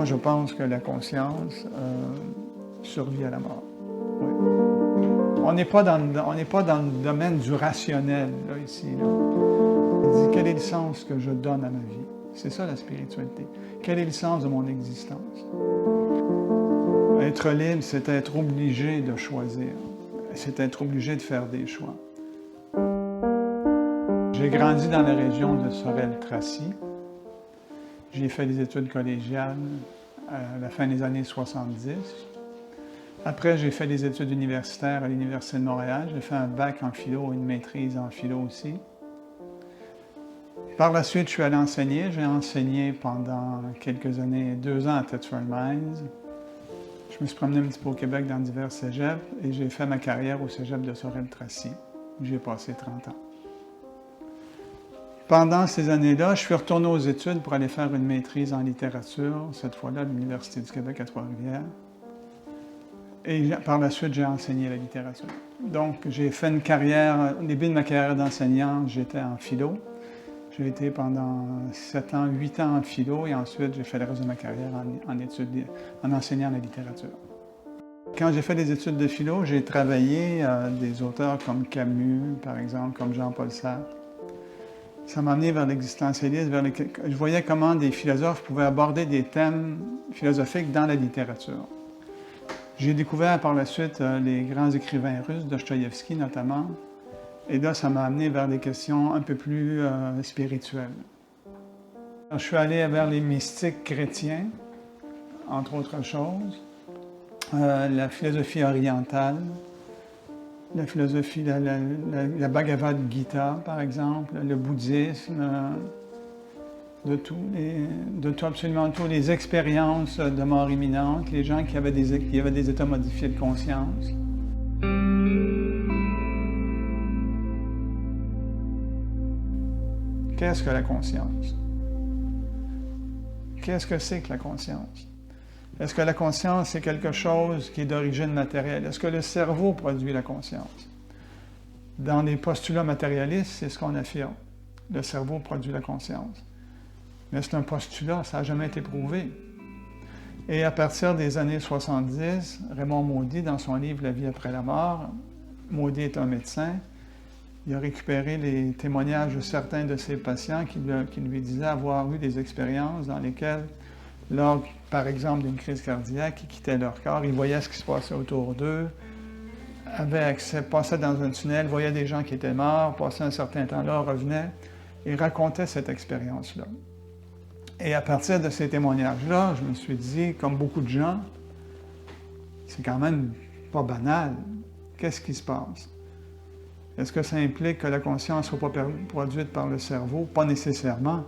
je pense que la conscience survit à la mort. Oui. On n'est pas dans le domaine du rationnel, là, ici. Là. Il dit, quel est le sens que je donne à ma vie? C'est ça la spiritualité. Quel est le sens de mon existence? Être libre, c'est être obligé de choisir. C'est être obligé de faire des choix. J'ai grandi dans la région de Sorel-Tracy. J'ai fait des études collégiales à la fin des années 70. Après, j'ai fait des études universitaires à l'Université de Montréal. J'ai fait un bac en philo et une maîtrise en philo aussi. Par la suite, je suis allé enseigner. J'ai enseigné pendant quelques années, 2 ans à Thetford Mines. Je me suis promené un petit peu au Québec dans divers cégeps et j'ai fait ma carrière au cégep de Sorel-Tracy, où j'ai passé 30 ans. Pendant ces années-là, je suis retourné aux études pour aller faire une maîtrise en littérature, cette fois-là à l'Université du Québec à Trois-Rivières. Et par la suite, j'ai enseigné la littérature. Donc, j'ai fait une carrière, au début de ma carrière d'enseignant, j'étais en philo. J'ai été pendant 7 ans, 8 ans en philo et ensuite j'ai fait le reste de ma carrière en enseignant la littérature. Quand j'ai fait des études de philo, j'ai travaillé des auteurs comme Camus, par exemple, comme Jean-Paul Sartre. Ça m'a amené vers l'existentialisme, je voyais comment des philosophes pouvaient aborder des thèmes philosophiques dans la littérature. J'ai découvert par la suite les grands écrivains russes, Dostoïevski notamment, et là, ça m'a amené vers des questions un peu plus spirituelles. Alors, je suis allé vers les mystiques chrétiens, entre autres choses, la philosophie orientale, la philosophie, la Bhagavad Gita, par exemple, le bouddhisme, de tout, absolument tout, les expériences de mort imminente, les gens qui avaient des états modifiés de conscience. Qu'est-ce que la conscience? Qu'est-ce que c'est que la conscience? Est-ce que la conscience, c'est quelque chose qui est d'origine matérielle? Est-ce que le cerveau produit la conscience? Dans les postulats matérialistes, c'est ce qu'on affirme. Le cerveau produit la conscience. Mais c'est un postulat, ça n'a jamais été prouvé. Et à partir des années 70, Raymond Moody, dans son livre « La vie après la mort », Moody est un médecin, il a récupéré les témoignages de certains de ses patients qui lui disaient avoir eu des expériences dans lesquelles, lors, par exemple, d'une crise cardiaque, ils quittaient leur corps, ils voyaient ce qui se passait autour d'eux, passaient dans un tunnel, voyaient des gens qui étaient morts, passaient un certain temps là, revenaient et racontaient cette expérience-là. Et à partir de ces témoignages-là, je me suis dit, comme beaucoup de gens, c'est quand même pas banal. Qu'est-ce qui se passe? Est-ce que ça implique que la conscience ne soit pas produite par le cerveau? Pas nécessairement.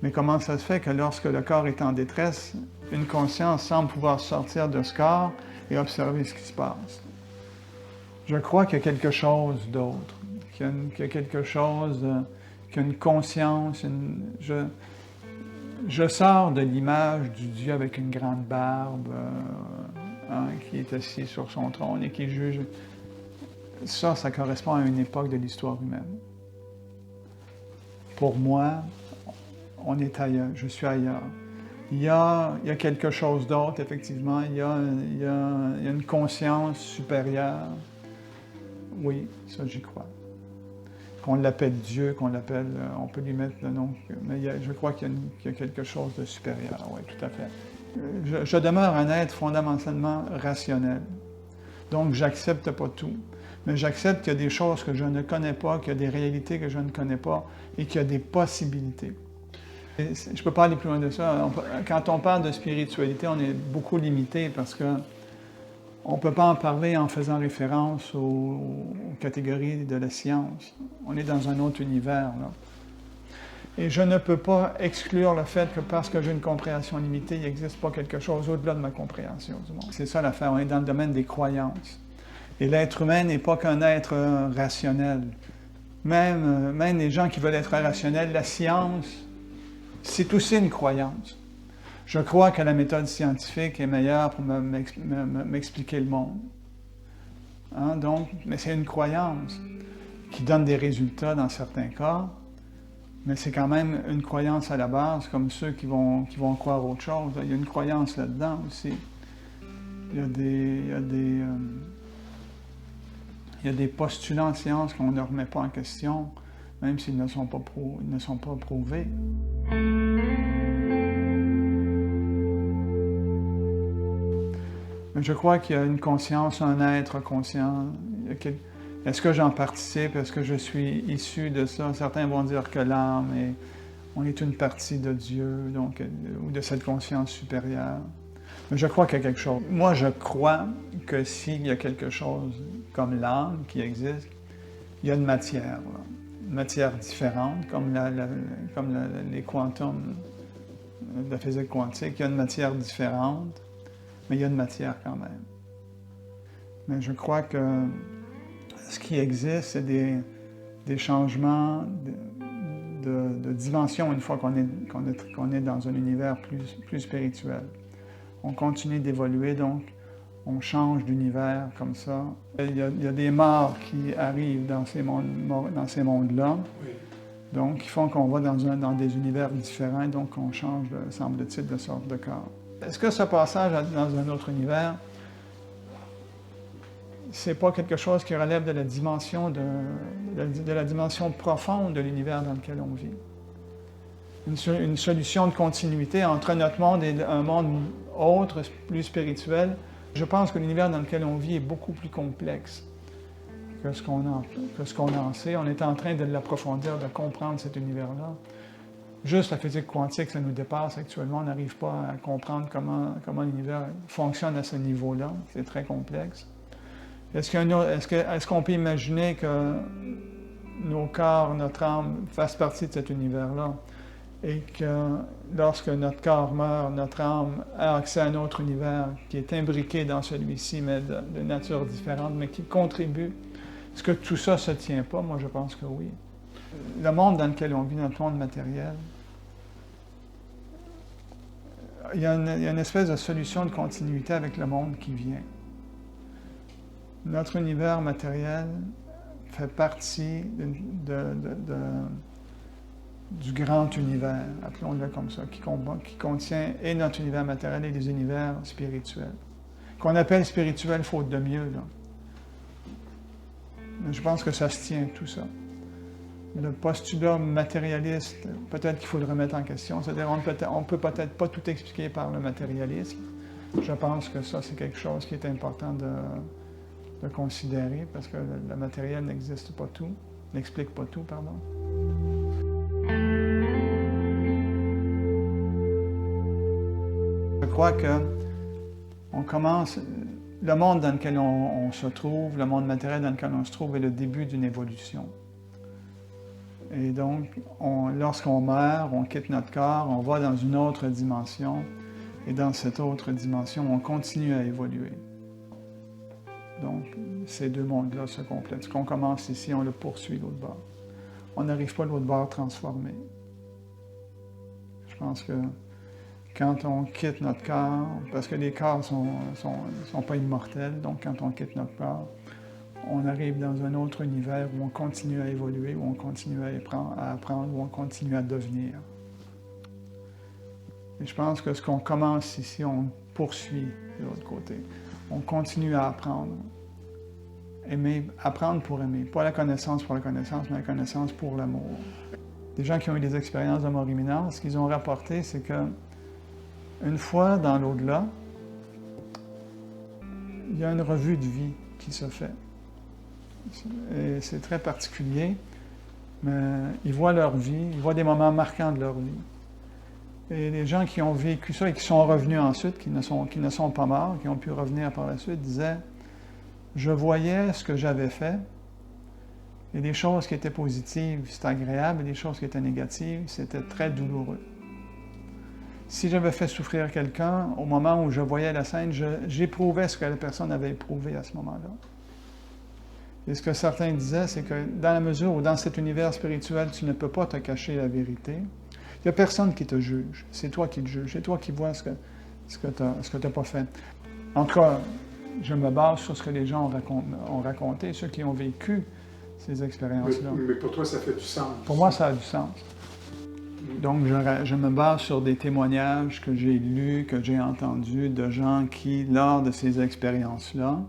Mais comment ça se fait que lorsque le corps est en détresse, une conscience semble pouvoir sortir de ce corps et observer ce qui se passe? Je crois qu'il y a quelque chose d'autre, qu'il y a quelque chose, qu'il y a une conscience. Je sors de l'image du Dieu avec une grande barbe, qui est assis sur son trône et qui juge. Ça correspond à une époque de l'histoire humaine. Pour moi, on est ailleurs, je suis ailleurs. Il y a quelque chose d'autre, effectivement, il y a une conscience supérieure. Oui, ça j'y crois. Qu'on l'appelle Dieu, on peut lui mettre le nom, mais je crois qu'il y a quelque chose de supérieur, oui, tout à fait. Je demeure un être fondamentalement rationnel, donc j'accepte pas tout. Mais j'accepte qu'il y a des choses que je ne connais pas, qu'il y a des réalités que je ne connais pas et qu'il y a des possibilités. Et je ne peux pas aller plus loin de ça. Quand on parle de spiritualité, on est beaucoup limité parce qu'on ne peut pas en parler en faisant référence aux catégories de la science. On est dans un autre univers, là. Et je ne peux pas exclure le fait que parce que j'ai une compréhension limitée, il n'existe pas quelque chose au-delà de ma compréhension du monde. C'est ça l'affaire, on est dans le domaine des croyances. Et l'être humain n'est pas qu'un être rationnel. Même les gens qui veulent être rationnels, la science, c'est aussi une croyance. Je crois que la méthode scientifique est meilleure pour m'expliquer le monde. Mais c'est une croyance qui donne des résultats dans certains cas, Mais c'est quand même une croyance à la base, comme ceux qui vont croire autre chose. Il y a une croyance là-dedans aussi. Il y a des postulats en science qu'on ne remet pas en question, même s'ils ne sont pas prouvés. Mais je crois qu'il y a une conscience, un être conscient. Est-ce que j'en participe? Est-ce que je suis issu de ça? Certains vont dire que l'âme, on est une partie de Dieu, donc, ou de cette conscience supérieure. Mais je crois qu'il y a quelque chose. Moi, je crois que s'il y a quelque chose comme l'âme qui existe, il y a une matière différente, comme les quantums de la physique quantique. Il y a une matière différente, mais il y a une matière quand même. Mais je crois que ce qui existe, c'est des changements de dimension une fois qu'on est dans un univers plus spirituel. On continue d'évoluer, donc on change d'univers comme ça. Il y a des morts qui arrivent dans ces mondes-là, oui. Donc qui font qu'on va dans des univers différents, donc on change, semble-t-il, de sorte de corps. Est-ce que ce passage dans un autre univers, c'est pas quelque chose qui relève de la dimension la dimension profonde de l'univers dans lequel on vit? Une solution de continuité entre notre monde et un monde autre, plus spirituel. Je pense que l'univers dans lequel on vit est beaucoup plus complexe que ce qu'on en sait. On est en train de l'approfondir, de comprendre cet univers-là. Juste la physique quantique, ça nous dépasse actuellement. On n'arrive pas à comprendre comment l'univers fonctionne à ce niveau-là. C'est très complexe. Est-ce qu'on peut imaginer que nos corps, notre âme fassent partie de cet univers-là? Et que lorsque notre corps meurt, notre âme a accès à un autre univers qui est imbriqué dans celui-ci, mais de nature différente, mais qui contribue. Est-ce que tout ça ne se tient pas? Moi, je pense que oui. Le monde dans lequel on vit, notre monde matériel, il y a une espèce de solution de continuité avec le monde qui vient. Notre univers matériel fait partie du grand univers, appelons-le comme ça, qui contient et notre univers matériel et les univers spirituels, qu'on appelle spirituels faute de mieux, là. Mais je pense que ça se tient, tout ça. Le postulat matérialiste, peut-être qu'il faut le remettre en question, c'est-à-dire on ne peut peut-être pas tout expliquer par le matérialisme. Je pense que ça, c'est quelque chose qui est important de considérer, parce que le matériel n'explique pas tout, pardon. Je crois que le monde dans lequel on se trouve, le monde matériel dans lequel on se trouve est le début d'une évolution. Et donc, lorsqu'on meurt, on quitte notre corps, on va dans une autre dimension, et dans cette autre dimension, on continue à évoluer. Donc, ces deux mondes-là se complètent. Ce qu'on commence ici, on le poursuit l'autre bord. On n'arrive pas à l'autre bord transformé. Je pense que quand on quitte notre corps, parce que les corps ne sont pas immortels, donc quand on quitte notre corps, on arrive dans un autre univers où on continue à évoluer, où on continue à apprendre, où on continue à devenir. Et je pense que ce qu'on commence ici, on poursuit de l'autre côté. On continue à apprendre. Apprendre pour aimer. Pas la connaissance pour la connaissance, mais la connaissance pour l'amour. Des gens qui ont eu des expériences de mort imminente, ce qu'ils ont rapporté, c'est que une fois dans l'au-delà, il y a une revue de vie qui se fait. Et c'est très particulier, mais ils voient leur vie, ils voient des moments marquants de leur vie. Et les gens qui ont vécu ça et qui sont revenus ensuite, qui ne sont pas morts, qui ont pu revenir par la suite, disaient « Je voyais ce que j'avais fait, et des choses qui étaient positives, c'était agréable, et des choses qui étaient négatives, c'était très douloureux. Si j'avais fait souffrir quelqu'un, au moment où je voyais la scène, j'éprouvais ce que la personne avait éprouvé à ce moment-là. Et ce que certains disaient, c'est que dans la mesure où dans cet univers spirituel, tu ne peux pas te cacher la vérité, il n'y a personne qui te juge. C'est toi qui te juges. C'est toi qui vois ce que tu n'as pas fait. En tout cas, je me base sur ce que les gens ont raconté, ceux qui ont vécu ces expériences-là. Mais pour toi, ça fait du sens. Pour moi, ça a du sens. Donc, je me base sur des témoignages que j'ai lus, que j'ai entendus de gens qui, lors de ces expériences-là,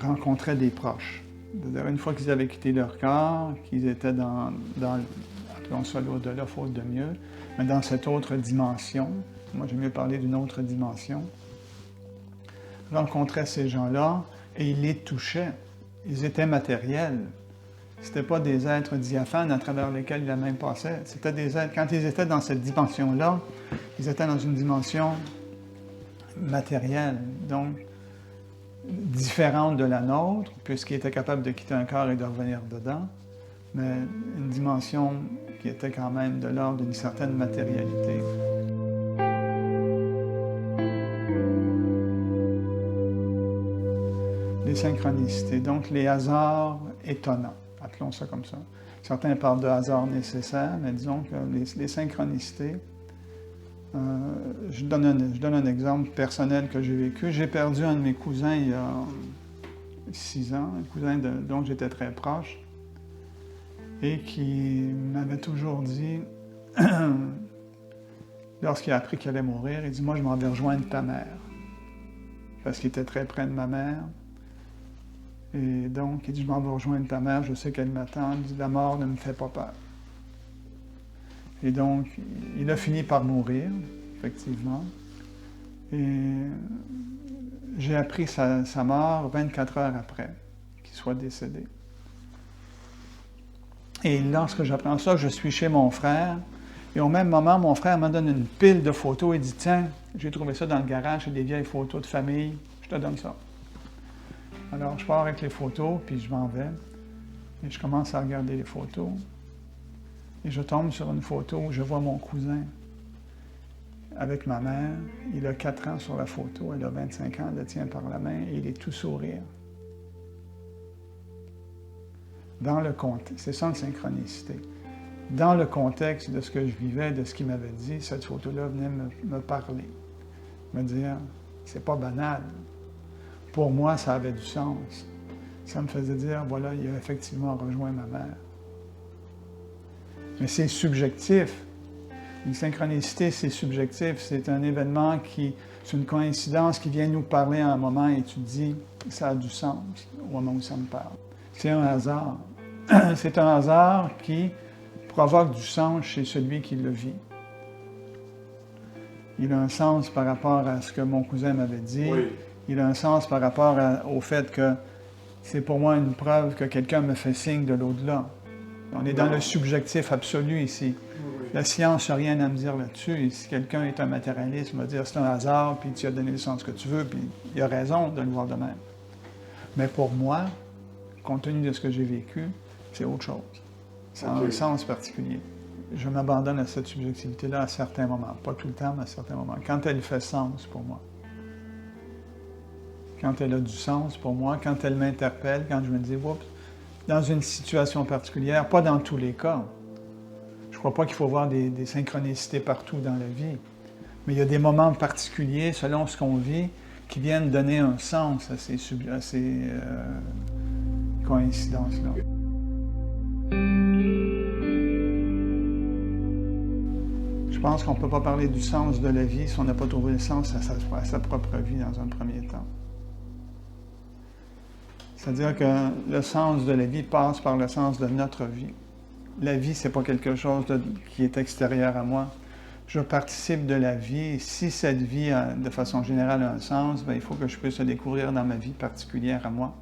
rencontraient des proches. C'est-à-dire, une fois qu'ils avaient quitté leur corps, qu'ils étaient dans appelons ça l'au-delà, faute de mieux, mais dans cette autre dimension, moi j'aime mieux parler d'une autre dimension, rencontraient ces gens-là et ils les touchaient. Ils étaient matériels. C'était pas des êtres diaphanes à travers lesquels la main passait. C'était des êtres, quand ils étaient dans cette dimension-là, ils étaient dans une dimension matérielle, donc différente de la nôtre, puisqu'ils étaient capables de quitter un corps et de revenir dedans, mais une dimension qui était quand même de l'ordre d'une certaine matérialité. Les synchronicités, donc les hasards étonnants, appelons ça comme ça. Certains parlent de hasard nécessaire, mais disons que les synchronicités, je donne un exemple personnel que j'ai vécu. J'ai perdu un de mes cousins il y a 6 ans, un cousin dont j'étais très proche, et qui m'avait toujours dit, lorsqu'il a appris qu'il allait mourir, il dit « Moi, je m'en vais rejoindre ta mère », parce qu'il était très près de ma mère. Et donc, il dit « Je m'en vais rejoindre ta mère, je sais qu'elle m'attend. » Il dit « La mort ne me fait pas peur. » Et donc, il a fini par mourir, effectivement. Et j'ai appris sa mort 24 heures après qu'il soit décédé. Et lorsque j'apprends ça, je suis chez mon frère. Et au même moment, mon frère me donne une pile de photos et dit « Tiens, j'ai trouvé ça dans le garage, c'est des vieilles photos de famille, je te donne ça. » Alors, je pars avec les photos, puis je m'en vais. Et je commence à regarder les photos. Et je tombe sur une photo où je vois mon cousin avec ma mère. Il a 4 ans sur la photo, elle a 25 ans, elle le tient par la main et il est tout sourire. Dans le contexte, c'est ça une synchronicité. Dans le contexte de ce que je vivais, de ce qu'il m'avait dit, cette photo-là venait me parler, me dire, c'est pas banal. Pour moi, ça avait du sens. Ça me faisait dire, voilà, il a effectivement rejoint ma mère. Mais c'est subjectif. Une synchronicité, c'est subjectif. C'est un événement c'est une coïncidence qui vient nous parler à un moment et tu te dis, ça a du sens au moment où ça me parle. C'est un hasard. C'est un hasard qui provoque du sens chez celui qui le vit. Il a un sens par rapport à ce que mon cousin m'avait dit. Oui. Il a un sens par rapport au fait que c'est pour moi une preuve que quelqu'un me fait signe de l'au-delà. On est dans le subjectif absolu ici. Oui. La science n'a rien à me dire là-dessus. Et si quelqu'un est un matérialiste, il va dire c'est un hasard, puis tu as donné le sens que tu veux, puis il a raison de le voir de même. Mais pour moi, compte tenu de ce que j'ai vécu, c'est autre chose. Ça a un sens particulier. Je m'abandonne à cette subjectivité-là à certains moments. Pas tout le temps, mais à certains moments. Quand elle fait sens pour moi. Quand elle a du sens pour moi, quand elle m'interpelle, quand je me dis, oups, dans une situation particulière, pas dans tous les cas. Je ne crois pas qu'il faut voir des synchronicités partout dans la vie. Mais il y a des moments particuliers, selon ce qu'on vit, qui viennent donner un sens à ces coïncidences-là. Je pense qu'on ne peut pas parler du sens de la vie si on n'a pas trouvé le sens à sa propre vie dans un premier temps. C'est-à-dire que le sens de la vie passe par le sens de notre vie. La vie, ce n'est pas quelque chose qui est extérieur à moi. Je participe de la vie et si cette vie, de façon générale, a un sens, bien, il faut que je puisse le découvrir dans ma vie particulière à moi.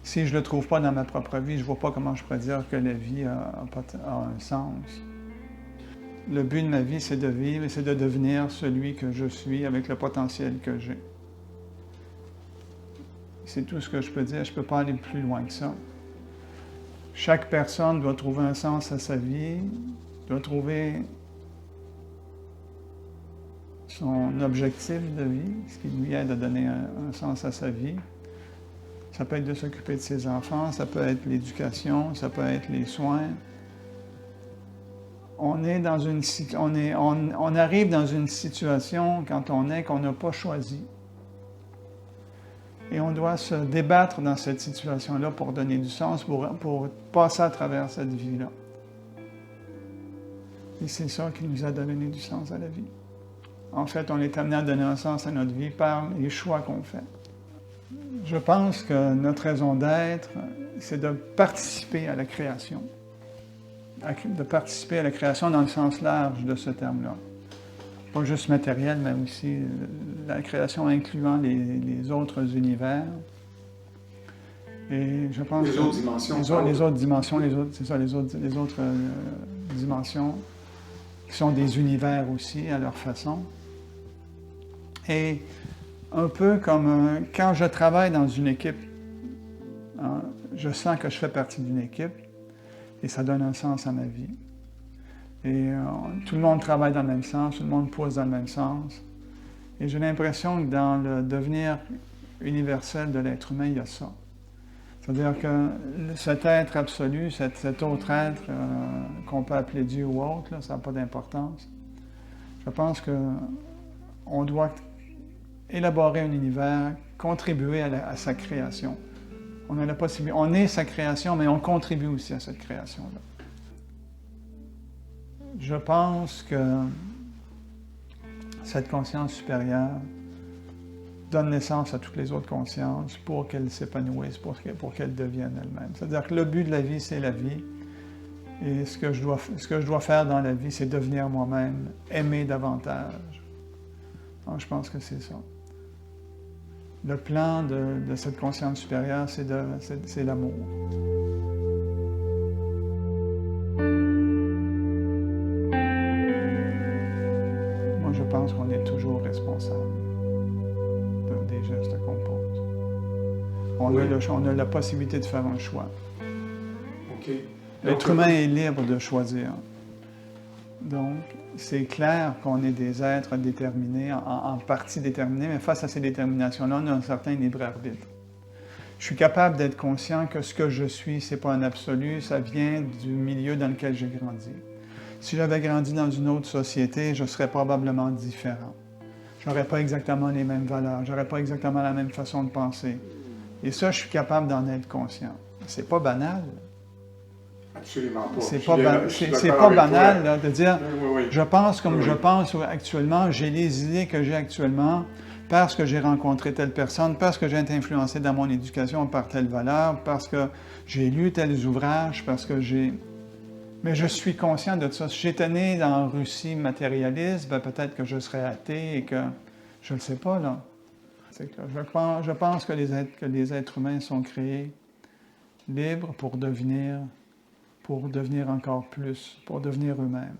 Si je ne le trouve pas dans ma propre vie, je ne vois pas comment je pourrais dire que la vie a un sens. Le but de ma vie, c'est de vivre et c'est de devenir celui que je suis avec le potentiel que j'ai. C'est tout ce que je peux dire. Je ne peux pas aller plus loin que ça. Chaque personne doit trouver un sens à sa vie, doit trouver son objectif de vie, ce qui lui aide à donner un sens à sa vie. Ça peut être de s'occuper de ses enfants, ça peut être l'éducation, ça peut être les soins. On arrive dans une situation, quand on est, qu'on n'a pas choisi. Et on doit se débattre dans cette situation-là pour donner du sens, pour passer à travers cette vie-là. Et c'est ça qui nous a donné du sens à la vie. En fait, on est amené à donner un sens à notre vie par les choix qu'on fait. Je pense que notre raison d'être, c'est de participer à la création. De participer à la création dans le sens large de ce terme-là. Pas juste matériel, mais aussi la création incluant les autres univers. Et je pense les autres dimensions. Les autres dimensions, c'est ça, les autres dimensions qui sont des univers aussi à leur façon. Et un peu comme quand je travaille dans une équipe, hein, je sens que je fais partie d'une équipe et ça donne un sens à ma vie. Et tout le monde travaille dans le même sens, tout le monde pousse dans le même sens. Et j'ai l'impression que dans le devenir universel de l'être humain, il y a ça. C'est-à-dire que cet être absolu, cet autre être qu'on peut appeler Dieu ou autre, là, ça n'a pas d'importance. Je pense qu'on doit élaborer un univers, contribuer à sa création. On a la possibilité, on est sa création, mais on contribue aussi à cette création-là. Je pense que cette conscience supérieure donne naissance à toutes les autres consciences pour qu'elles s'épanouissent, pour qu'elles deviennent elles-mêmes. C'est-à-dire que le but de la vie, c'est la vie. Et ce que je dois faire dans la vie, c'est devenir moi-même, aimer davantage. Donc, je pense que c'est ça. Le plan de cette conscience supérieure, c'est l'amour. Moi, je pense qu'on est toujours responsable des gestes qu'on pose. On a la possibilité de faire un choix. Okay. L'être humain est libre de choisir. Donc, c'est clair qu'on est des êtres déterminés, en partie déterminés, mais face à ces déterminations-là, on a un certain libre arbitre. Je suis capable d'être conscient que ce que je suis, ce n'est pas un absolu, ça vient du milieu dans lequel j'ai grandi. Si j'avais grandi dans une autre société, je serais probablement différent. Je n'aurais pas exactement les mêmes valeurs, je n'aurais pas exactement la même façon de penser. Et ça, je suis capable d'en être conscient. C'est pas banal. Absolument pas. C'est pas banal là, de dire oui. Je pense comme je pense actuellement, j'ai les idées que j'ai actuellement parce que j'ai rencontré telle personne, parce que j'ai été influencé dans mon éducation par telle valeur, parce que j'ai lu tels ouvrages, parce que j'ai... Mais je suis conscient de ça. Si j'étais né dans la Russie matérialiste, ben peut-être que je serais athée et que... Je ne le sais pas, là. Je pense que les êtres humains sont créés libres pour devenir encore plus, pour devenir eux-mêmes.